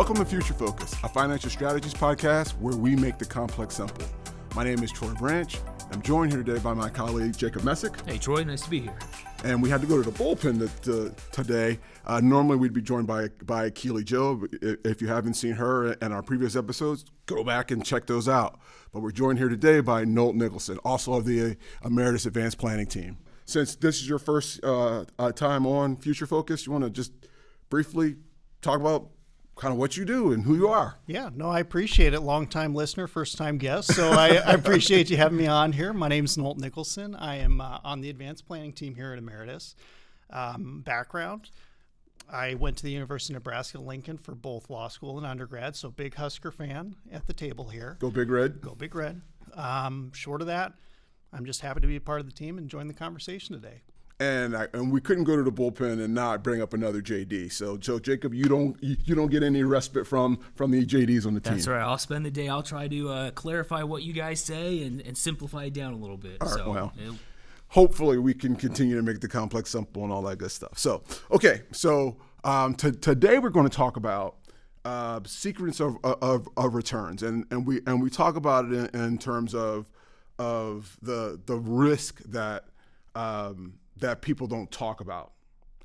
Welcome to Future Focus, a financial strategies podcast where we make the complex simple. My name is Troy Branch. I'm joined here today by my colleague, Jacob Messick. Hey, Troy, nice to be here. And we had to go to the bullpen today. Normally, we'd be joined by Keely Joe. If you haven't seen her in our previous episodes, go back and check those out. But we're joined here today by Nolt Nicholson, also of the Ameritas Advanced Planning Team. Since this is your first time on Future Focus, you want to just briefly talk about kind of what you do and who you are. Yeah, no, I appreciate it. Long-time listener, first-time guest. So I appreciate you having me on here. My name's Nolt Nicholson. I am on the advanced planning team here at Ameritas. Background, I went to the University of Nebraska-Lincoln for both law school and undergrad, so big Husker fan at the table here. Go Big Red. Go Big Red. Short of that, I'm just happy to be a part of the team and join the conversation today. And we couldn't go to the bullpen and not bring up another JD. So Jacob, you don't get any respite from the JDs on the team. That's right. I'll spend the day. I'll try to clarify what you guys say and simplify it down a little bit. All right, hopefully we can continue to make the complex simple and all that good stuff. So today we're going to talk about sequence of returns, and we talk about it in terms of the risk that people don't talk about.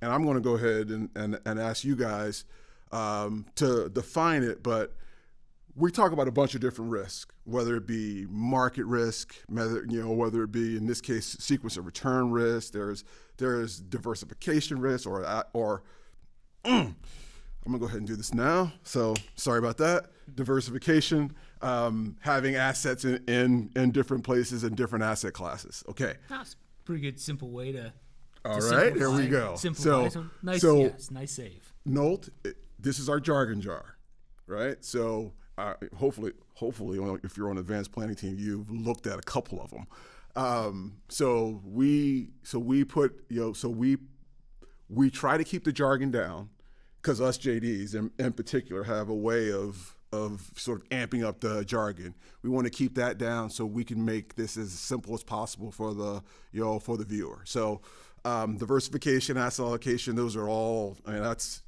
And I'm going to go ahead and ask you guys to define it, but we talk about a bunch of different risks, whether it be market risk, whether it be, in this case, sequence of return risk, there's diversification risk, or I'm going to go ahead and do this now. So sorry about that. Diversification, having assets in different places and different asset classes. Okay. That's a pretty good, simple way to all right, here we go. Simplify. Nice save. Nolt, this is our jargon jar, right? So hopefully, if you're on the advanced planning team, you've looked at a couple of them. So we try to keep the jargon down, because us JDs in particular have a way of sort of amping up the jargon. We want to keep that down so we can make this as simple as possible for the viewer. So diversification, asset allocation, those are all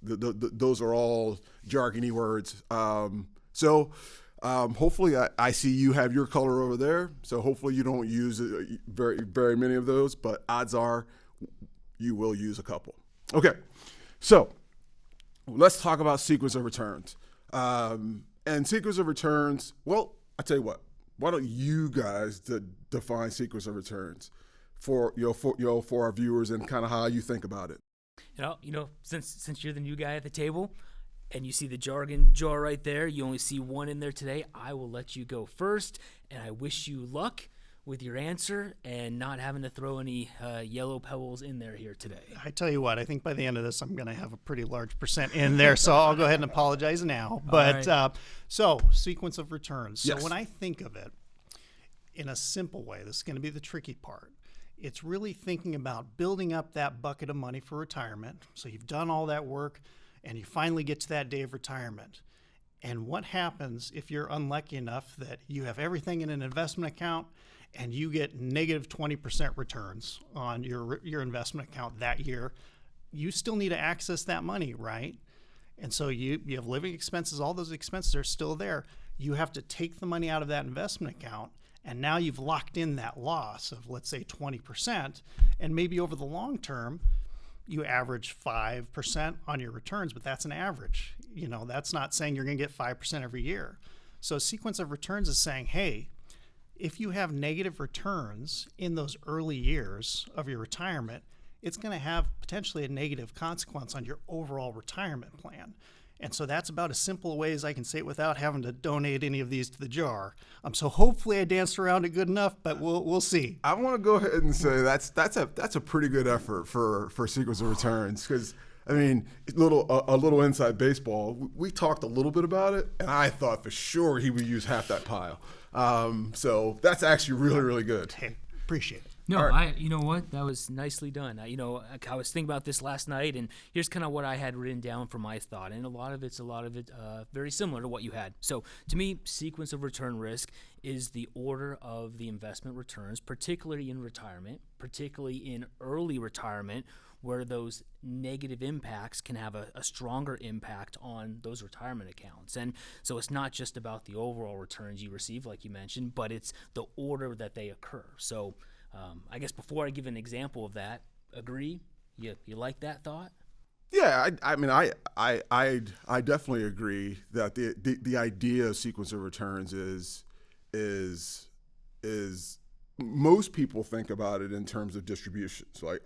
those are all jargony words. Hopefully I see you have your color over there. So hopefully you don't use very, very many of those, but odds are you will use a couple. Okay, so let's talk about sequence of returns. And sequence of returns, well, I tell you what, why don't you guys define sequence of returns for our viewers and kind of how you think about it? Since you're the new guy at the table and you see the jargon jar right there, you only see one in there today, I will let you go first, and I wish you luck with your answer and not having to throw any yellow pebbles in there here today. I tell you what, I think by the end of this, I'm going to have a pretty large percent in there, so I'll go ahead and apologize now. But right. So sequence of returns. Yes. So when I think of it in a simple way, this is going to be the tricky part. It's really thinking about building up that bucket of money for retirement. So you've done all that work and you finally get to that day of retirement. And what happens if you're unlucky enough that you have everything in an investment account and you get negative 20% returns on your investment account that year? You still need to access that money, right? And so you have living expenses, all those expenses are still there. You have to take the money out of that investment account, and now you've locked in that loss of, let's say, 20%, and maybe over the long term, you average 5% on your returns, but that's an average. That's not saying you're going to get 5% every year. So a sequence of returns is saying, hey, if you have negative returns in those early years of your retirement, it's going to have potentially a negative consequence on your overall retirement plan. And so that's about as simple a way as I can say it without having to donate any of these to the jar. So hopefully I danced around it good enough, but we'll see. I want to go ahead and say that's a pretty good effort for sequence of returns, because I mean, a little inside baseball. We talked a little bit about it, and I thought for sure he would use half that pile. So that's actually really, really good. Hey, appreciate it. No, All right. you know what? That was nicely done. I was thinking about this last night, and here's kind of what I had written down for my thought, and a lot of it very similar to what you had. So to me, sequence of return risk is the order of the investment returns, particularly in retirement, particularly in early retirement, where those negative impacts can have a stronger impact on those retirement accounts. And so it's not just about the overall returns you receive, like you mentioned, but it's the order that they occur. So I guess before I give an example of that, agree? You like that thought? Yeah, I mean, I definitely agree that the idea of sequence of returns is most people think about it in terms of distributions. Like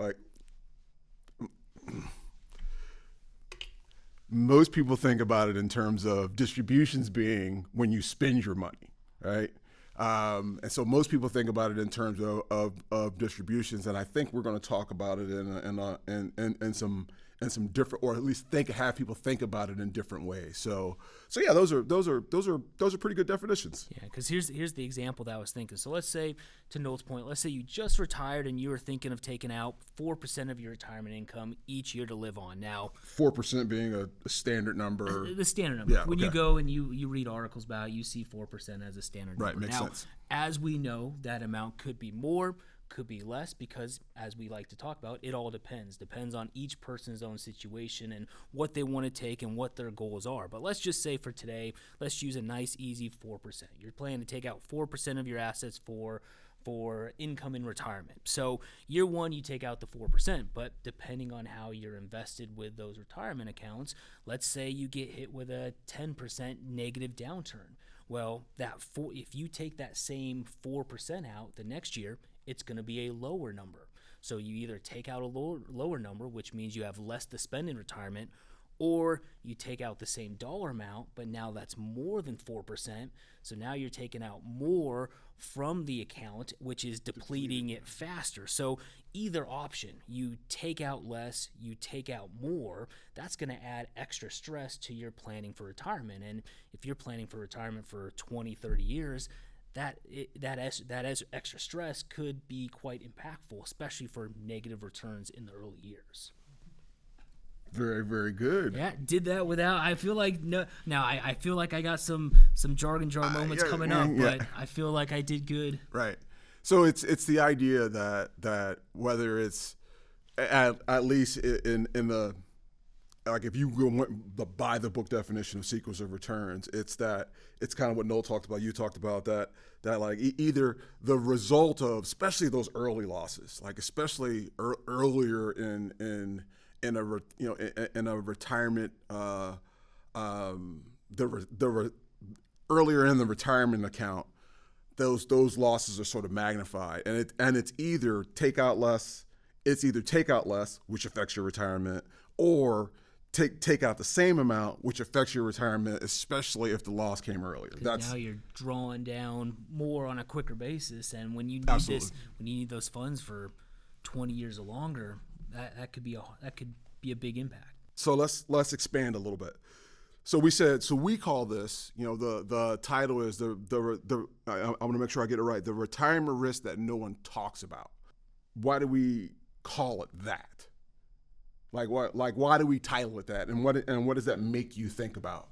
most people think about it in terms of distributions being when you spend your money, right? And so most people think about it in terms of distributions, and I think we're going to talk about it in some different, or at least have people think about it in different ways. So yeah, those are pretty good definitions. Yeah, because here's the example that I was thinking. So let's say, to Noel's point, let's say you just retired and you were thinking of taking out 4% of your retirement income each year to live on. Now, 4% being a standard number. The standard number. Yeah, when okay. you go and you read articles about it, you see 4% as a standard Right, number. makes Now, sense. as we know, that amount could be more, could be less, because as we like to talk about, it all depends on each person's own situation and what they want to take and what their goals are. But let's just say for today, let's use a nice easy 4%. You're planning to take out 4% of your assets for income in retirement. So year one, you take out the 4%, but depending on how you're invested with those retirement accounts, let's say you get hit with a 10% negative downturn. Well, if you take that same 4% out the next year, it's going to be a lower number. So you either take out a lower number, which means you have less to spend in retirement, or you take out the same dollar amount, but now that's more than 4%. So now you're taking out more from the account, which is depleting it faster. So either option, you take out less, you take out more, that's going to add extra stress to your planning for retirement. And if you're planning for retirement for 20, 30 years, that extra stress could be quite impactful, especially for negative returns in the early years. Very, very good. Yeah, did that without. I feel like I feel like I got some jargon jar moments coming up, but I feel like I did good. Right. So it's the idea that whether it's at least in the, like, if you go by the book definition of sequence of returns, it's kind of what Noel talked about. You talked about that like either the result of, especially those early losses, like especially earlier in a retirement, earlier in the retirement account, those losses are sort of magnified, and it's either take out less, which affects your retirement, or take out the same amount, which affects your retirement, especially if the loss came earlier. Now you're drawing down more on a quicker basis, and when you need Absolutely. when you need those funds for 20 years or longer, that could be a big impact. So let's expand a little bit. So we call this, the title is I want to make sure I get it right, the retirement risk that no one talks about. Why do we call it that? Why do we title it that, and what does that make you think about?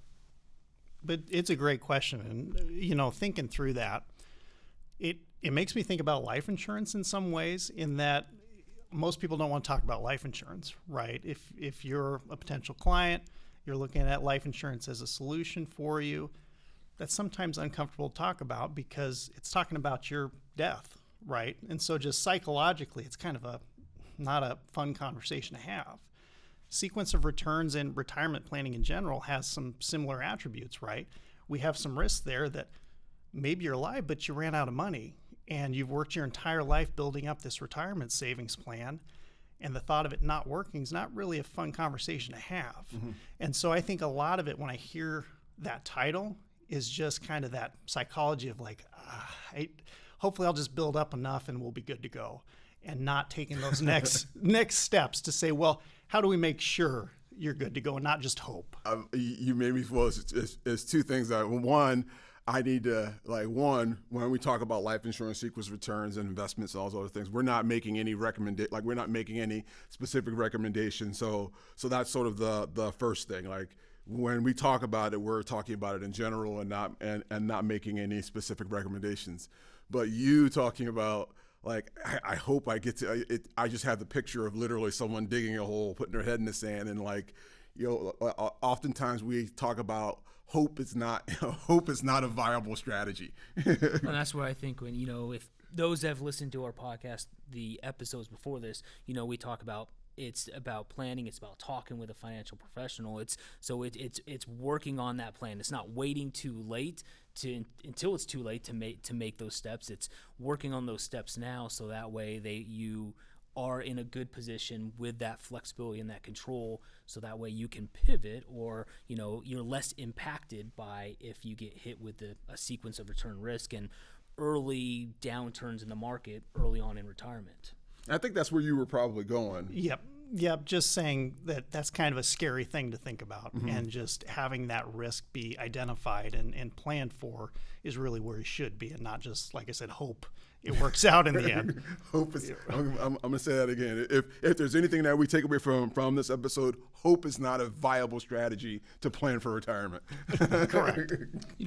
But it's a great question, and thinking through that, it makes me think about life insurance in some ways, in that most people don't want to talk about life insurance, right? If you're a potential client, you're looking at life insurance as a solution for you, that's sometimes uncomfortable to talk about because it's talking about your death, right? And so just psychologically, it's kind of not a fun conversation to have. Sequence of returns and retirement planning in general has some similar attributes, right? We have some risks there that maybe you're alive, but you ran out of money and you've worked your entire life building up this retirement savings plan, and the thought of it not working is not really a fun conversation to have. Mm-hmm. And so I think a lot of it, when I hear that title, is just kind of that psychology of like, hopefully I'll just build up enough and we'll be good to go, and not taking those next steps to say, well, how do we make sure you're good to go and not just hope? You made me feel it's two things. One, I need to, like, one, when we talk about life insurance sequence returns and investments and all those other things, we're not making any we're not making any specific recommendations. So that's sort of the first thing. Like, when we talk about it, we're talking about it in general and not making any specific recommendations. But you talking about, like, I hope I get to it. I just have the picture of literally someone digging a hole, putting their head in the sand, and, like, oftentimes we talk about hope is not a viable strategy. And that's where I think when, if those that have listened to our podcast, the episodes before this, we talk about it's about planning. It's about talking with a financial professional. It's working on that plan. It's not waiting too late until it's too late to make those steps. It's working on those steps now, so that way you are in a good position with that flexibility and that control, so that way you can pivot, or you're less impacted by if you get hit with a sequence of return risk and early downturns in the market early on in retirement. I think that's where you were probably going. Yep. Just saying that's kind of a scary thing to think about, and just having that risk be identified and planned for is really where you should be, and not just, like I said, hope it works out in the end. Hope is. I'm going to say that again. If there's anything that we take away from this episode, hope is not a viable strategy to plan for retirement. Correct.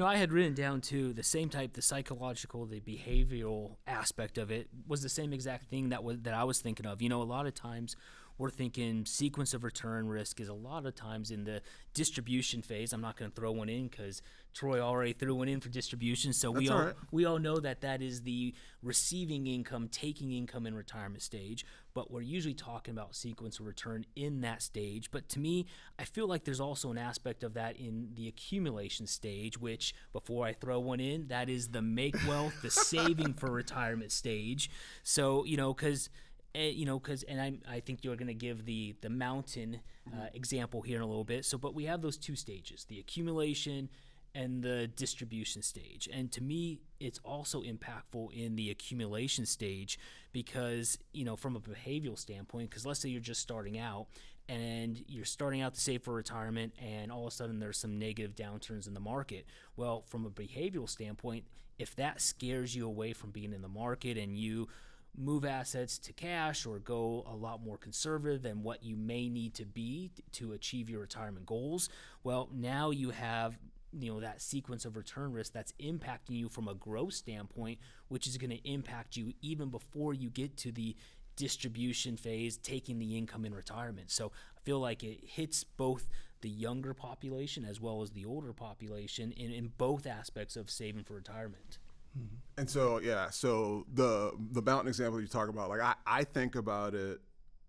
I had written down too the same type, the psychological, the behavioral aspect of it was the same exact thing that I was thinking of. A lot of times we're thinking sequence of return risk is a lot of times in the distribution phase. I'm not going to throw one in because Troy already threw one in for distribution. So we all know that is the receiving income, taking income in retirement stage. But we're usually talking about sequence of return in that stage. But to me, I feel like there's also an aspect of that in the accumulation stage, which, before I throw one in, that is the make wealth, the saving for retirement stage. So, I think you're going to give the mountain example here in a little bit. So, but we have those two stages, the accumulation and the distribution stage. And to me, it's also impactful in the accumulation stage because, from a behavioral standpoint, because let's say you're just starting out and you're starting out to save for retirement, and all of a sudden there's some negative downturns in the market. Well, from a behavioral standpoint, if that scares you away from being in the market and you move assets to cash or go a lot more conservative than what you may need to be to achieve your retirement goals, well, now you have that sequence of return risk that's impacting you from a growth standpoint, which is going to impact you even before you get to the distribution phase, taking the income in retirement. So I feel like it hits both the younger population as well as the older population in both aspects of saving for retirement. And so, so the mountain example you talk about, like, I think about it.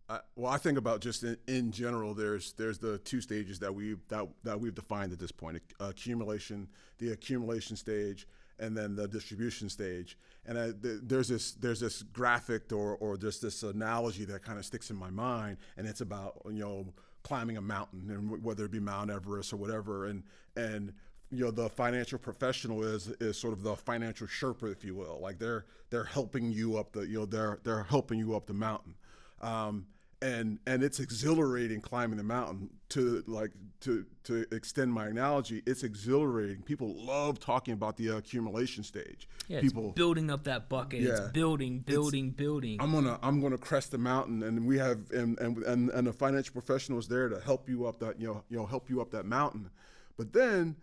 I think about just in general. There's the two stages that we've defined at this point: accumulation, the accumulation stage, and then the distribution stage. And there's this graphic or just this analogy that kind of sticks in my mind, and it's about climbing a mountain, and whether it be Mount Everest or whatever, and the financial professional is sort of the financial Sherpa, if you will. Like, they're helping you up they're helping you up the mountain. And it's exhilarating climbing the mountain. To extend my analogy, it's exhilarating. People love talking about the accumulation stage. Yeah, people it's building up that bucket. Yeah, it's building. I'm gonna crest the mountain, and we have and the financial professional is there to help you up that help you up that mountain. But then,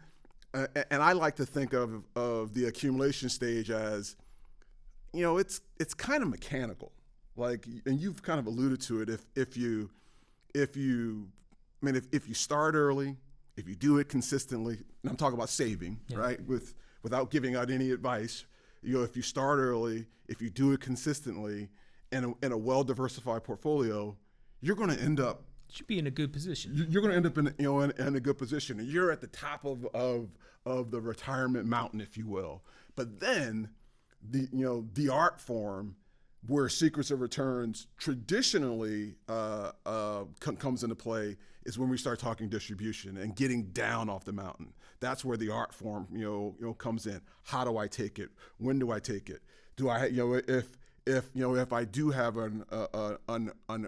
and I like to think of the accumulation stage as, it's kind of mechanical. Like, and you've kind of alluded to it. If you start early, if you do it consistently, and I'm talking about saving, right? Without giving out any advice, if you start early, if you do it consistently, in a well-diversified portfolio, you're going to end up. Should be in a good position. You're going to end up in a good position, and you're at the top of the retirement mountain, if you will. But then the art form, where secrets of returns traditionally comes into play, is when we start talking distribution and getting down off the mountain. That's where the art form comes in. How do I take it? When do I take it? Do I if I do have an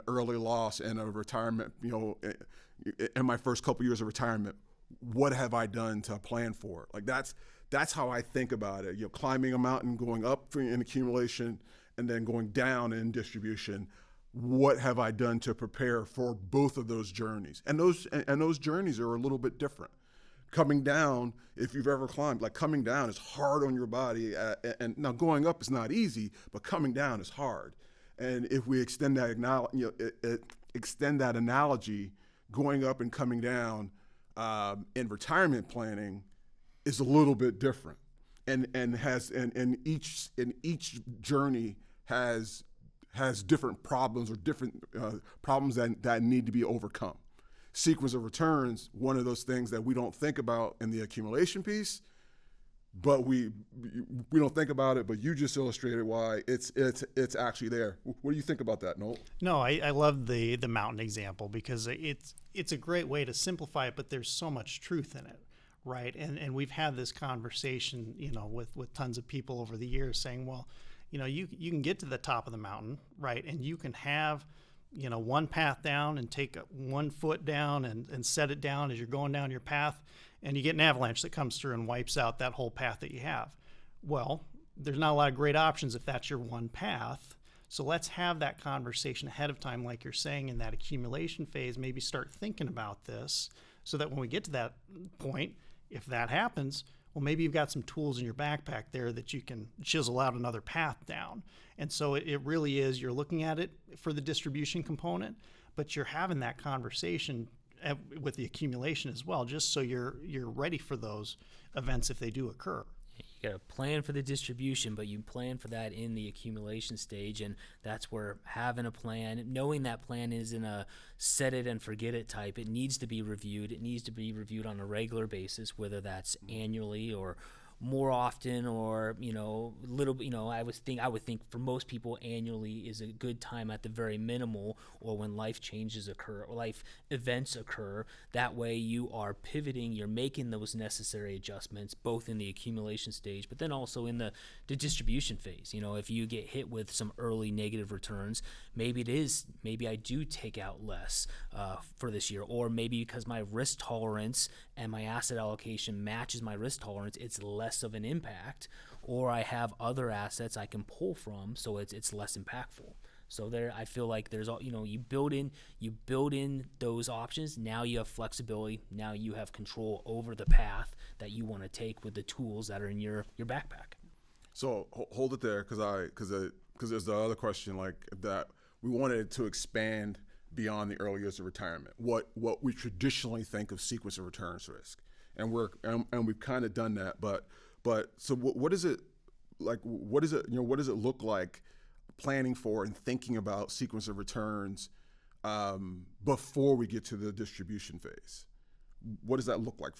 early loss in a retirement, in my first couple years of retirement, what have I done to plan for it? Like that's how I think about it. Climbing a mountain, going up in accumulation, and then going down in distribution. What have I done to prepare for both of those journeys? And those journeys are a little bit different. Coming down, if you've ever climbed, like coming down is hard on your body, and now going up is not easy, but coming down is hard. And if we extend that analogy, going up and coming down in retirement planning is a little bit different, and each journey has different problems or different problems that need to be overcome. Sequence of returns, one of those things that we don't think about in the accumulation piece, but we don't think about it, but you just illustrated why it's actually there. What do you think about that, Noel? No, I love the mountain example because it's a great way to simplify it, but there's so much truth in it, right? And we've had this conversation, with tons of people over the years saying, well, you can get to the top of the mountain, right? And you can have, one path down and take 1 foot down and set it down as you're going down your path, and you get an avalanche that comes through and wipes out that whole path that you have. Well, there's not a lot of great options if that's your one path. So let's have that conversation ahead of time, like you're saying, in that accumulation phase. Maybe start thinking about this so that when we get to that point, if that happens, well, maybe you've got some tools in your backpack there that you can chisel out another path down. And so it really is, you're looking at it for the distribution component, but you're having that conversation with the accumulation as well, just so you're ready for those events if they do occur. You got to plan for the distribution, but you plan for that in the accumulation stage, and that's where having a plan, knowing that plan isn't a set it and forget it type. It needs to be reviewed. It needs to be reviewed on a regular basis, whether that's annually or more often, or little. I would think for most people annually is a good time at the very minimal, or when life changes occur or life events occur. That way you are pivoting, you're making those necessary adjustments both in the accumulation stage, but then also in the distribution phase. If you get hit with some early negative returns, maybe I do take out less for this year, or maybe because my risk tolerance and my asset allocation matches my risk tolerance, it's less of an impact, or I have other assets I can pull from, so it's less impactful. So there, I feel like there's you build in those options. Now you have flexibility. Now you have control over the path that you want to take with the tools that are in your backpack. So hold it there, because there's the other question like that we wanted to expand beyond the early years of retirement. What we traditionally think of sequence of returns risk, and we've kind of done that, but so what is it like? What does it look like planning for and thinking about sequence of returns before we get to the distribution phase? What does that look like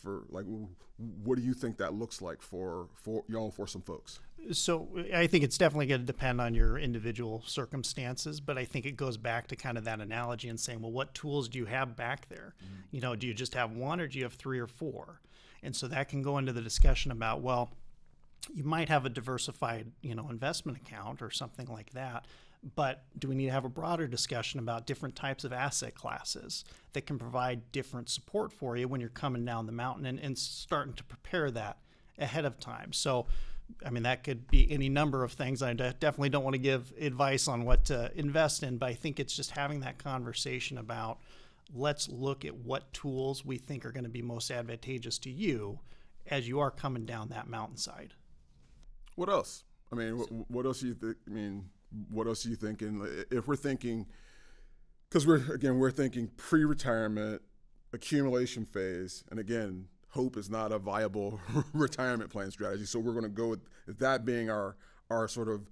what do you think that looks like for some folks? So I think it's definitely going to depend on your individual circumstances, but I think it goes back to kind of that analogy and saying, well, what tools do you have back there? Mm-hmm. Do you just have one, or do you have 3 or 4? And so that can go into the discussion about, well, you might have a diversified, investment account or something like that, but do we need to have a broader discussion about different types of asset classes that can provide different support for you when you're coming down the mountain, and starting to prepare that ahead of time? So, that could be any number of things. I definitely don't want to give advice on what to invest in, but I think it's just having that conversation about, let's look at what tools we think are going to be most advantageous to you as you are coming down that mountainside. What else? What else do you think? What else are you thinking? If we're thinking, because we're thinking pre-retirement, accumulation phase, and again, hope is not a viable retirement plan strategy. So we're going to go with that being our sort of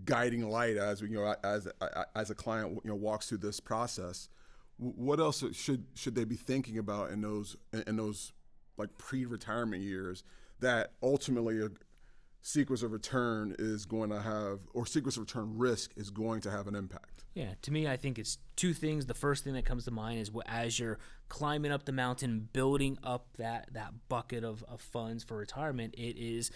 guiding light as we as a client walks through this process. What else should they be thinking about in those like pre-retirement years that ultimately a sequence of return is going to have, or sequence of return risk is going to have an impact? Yeah, to me, I think it's 2 things. The first thing that comes to mind is as you're climbing up the mountain, building up that bucket of funds for retirement, it is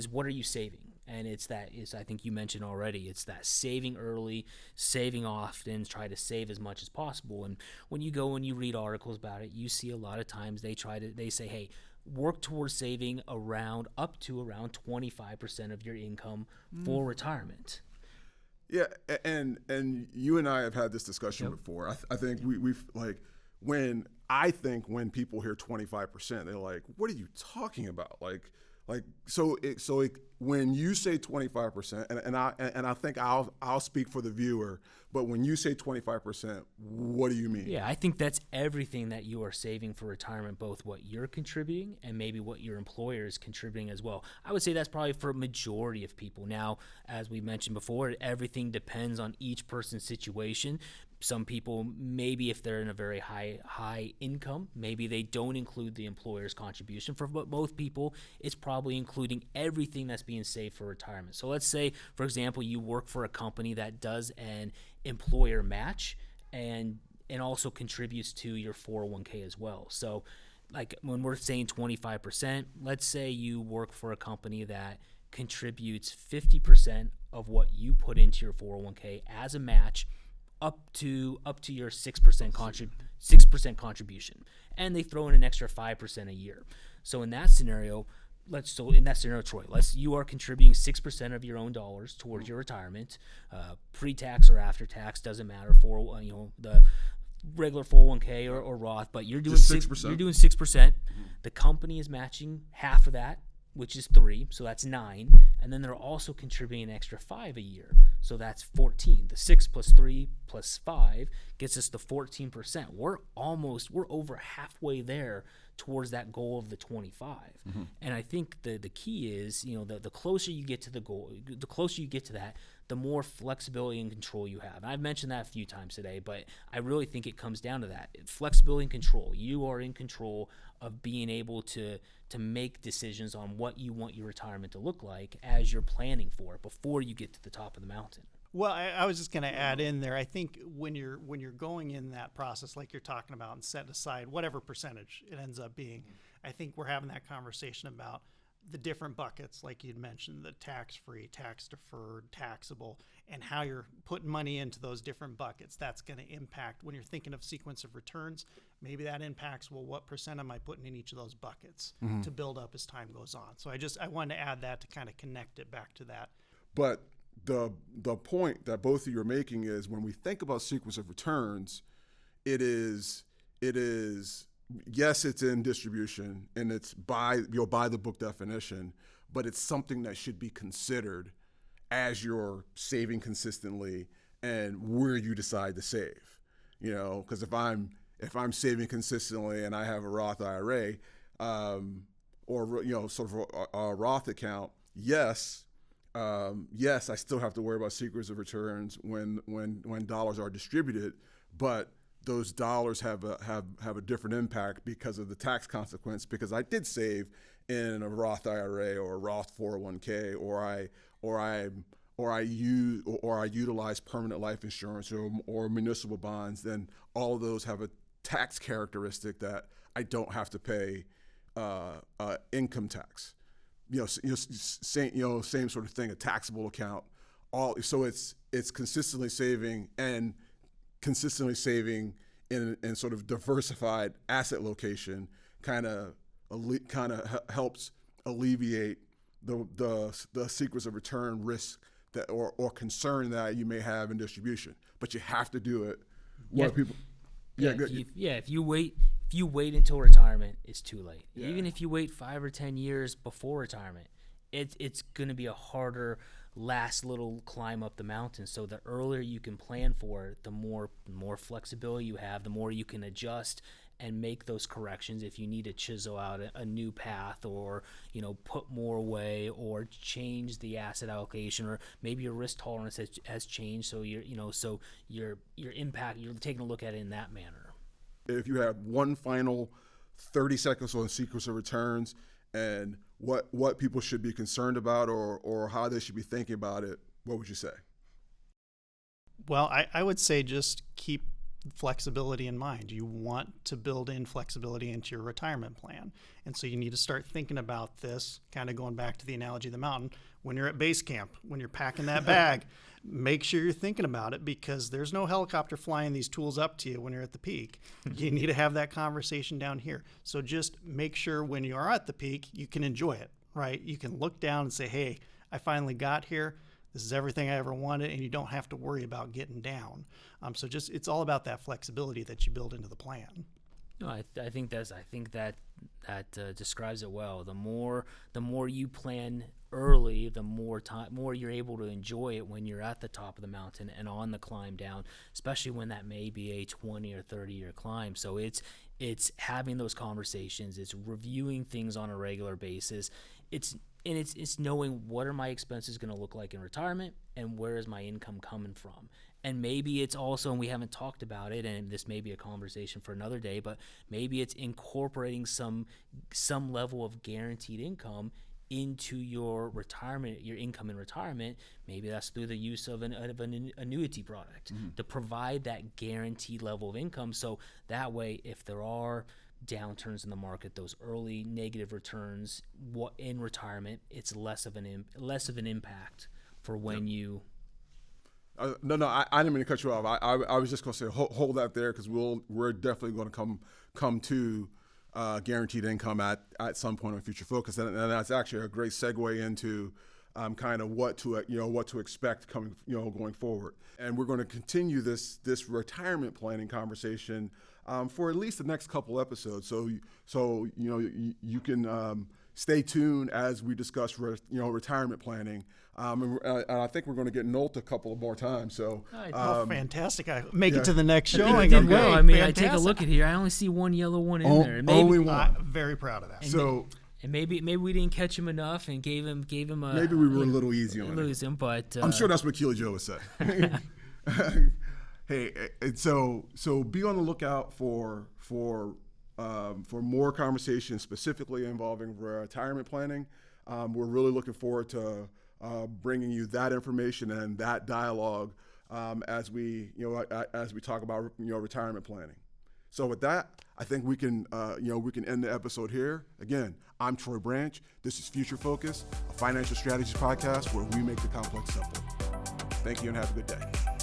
what are you saving? And I think you mentioned already, it's that saving early, saving often, try to save as much as possible. And when you go and you read articles about it, you see a lot of times they say, hey, work towards saving up to around 25% of your income for retirement. Yeah, and you and I have had this discussion before. I think we've like when people hear 25%, they're like, "What are you talking about?" When you say 25%, and I think I'll speak for the viewer, but when you say 25%, what do you mean? Yeah, I think that's everything that you are saving for retirement, both what you're contributing and maybe what your employer is contributing as well. I would say that's probably for a majority of people. Now, as we mentioned before, everything depends on each person's situation. Some people, maybe if they're in a very high income, maybe they don't include the employer's contribution. For both people, it's probably including everything that's being saved for retirement. So let's say, for example, you work for a company that does an employer match and also contributes to your 401k as well. So like when we're saying 25%, let's say you work for a company that contributes 50% of what you put into your 401k as a match up to your 6% contribution, and they throw in an extra 5% a year. So in that scenario, Troy, you are contributing 6% of your own dollars towards your retirement, pre-tax or after tax, doesn't matter for the regular 401k or Roth, but you're doing 6%. You're doing 6%. The company is matching half of that, which is 3, so that's 9, and then they're also contributing an extra 5 a year, so that's 14. The 6 plus 3 plus 5 gets us to 14%. We're over halfway there towards that goal of the 25. And I think the key is, the closer you get to the goal, the closer you get to that, the more flexibility and control you have. And I've mentioned that a few times today, but I really think it comes down to that. Flexibility and control. You are in control of being able to make decisions on what you want your retirement to look like as you're planning for it before you get to the top of the mountain. Well, I was just going to add in there. I think when you're going in that process, like you're talking about, and setting aside whatever percentage it ends up being, I think we're having that conversation about the different buckets, like you'd mentioned, the tax-free, tax-deferred, taxable, and how you're putting money into those different buckets. That's going to impact when you're thinking of sequence of returns. Maybe that impacts, well, what percent am I putting in each of those buckets to build up as time goes on? So I wanted to add that to kind of connect it back to that. But the point that both of you are making is when we think about sequence of returns, it is yes, it's in distribution and it's by the book definition, but it's something that should be considered as you're saving consistently and where you decide to save. Because if I'm saving consistently and I have a Roth IRA or sort of a Roth account, yes, I still have to worry about sequence of returns when dollars are distributed, but those dollars have a different impact because of the tax consequence, because I did save in a Roth IRA or a Roth 401k, or I utilize permanent life insurance or municipal bonds. Then all of those have a tax characteristic that I don't have to pay income tax. Same sort of thing, a taxable account. So it's consistently saving and consistently saving in sort of diversified asset location kind of helps alleviate the sequence of return risk that or concern that you may have in distribution. But you have to do it. If you wait until retirement, it's too late. Yeah. Even if you wait 5 or 10 years before retirement, it's going to be a harder last little climb up the mountain. So the earlier you can plan for it, the more flexibility you have, the more you can adjust and make those corrections if you need to chisel out a new path, or put more away, or change the asset allocation, or maybe your risk tolerance has changed. So your impact, you're taking a look at it in that manner. If you have one final 30 seconds on sequence of returns and what people should be concerned about or how they should be thinking about it, what would you say? Well, I would say just keep flexibility in mind. You want to build in flexibility into your retirement plan. And so you need to start thinking about this, kind of going back to the analogy of the mountain. When you're at base camp, when you're packing that bag, make sure you're thinking about it, because there's no helicopter flying these tools up to you when you're at the peak. You need to have that conversation down here. So just make sure when you are at the peak, you can enjoy it, right? You can look down and say, hey, I finally got here. This is everything I ever wanted, and you don't have to worry about getting down. So just, it's all about that flexibility that you build into the plan. No, I think that describes it well. The more you plan early, the more you're able to enjoy it when you're at the top of the mountain and on the climb down, especially when that may be a 20 or 30 year climb. So it's having those conversations, it's reviewing things on a regular basis. It's knowing what are my expenses going to look like in retirement and where is my income coming from. And maybe it's also, and we haven't talked about it, and this may be a conversation for another day, but maybe it's incorporating some level of guaranteed income into your retirement, your income in retirement. Maybe that's through the use of an annuity product to provide that guaranteed level of income. So that way, if there are downturns in the market, those early negative returns in retirement, it's less of an impact for when you. No, I didn't mean to cut you off. I was just going to say hold that there, because we're definitely going to come to guaranteed income at some point on Future Focus, and that's actually a great segue into kind of what to expect going forward. And we're going to continue this retirement planning conversation for at least the next couple episodes. So you can stay tuned as we discuss retirement planning. And I think we're going to get Nolt a couple of more times. So fantastic! I make it to the next It showing. did well. I mean, fantastic. I take a look at here. I only see one yellow one in there. Maybe, only one. Very proud of that. And maybe we didn't catch him enough and gave him a. Maybe we were a little easy on him, but I'm sure that's what Keely Joe would say. Hey, so be on the lookout for more conversations specifically involving retirement planning. We're really looking forward to bringing you that information and that dialogue as we talk about retirement planning. So with that, I think we can end the episode here. Again, I'm Troy Branch. This is Future Focus, a financial strategies podcast where we make the complex simple. Thank you and have a good day.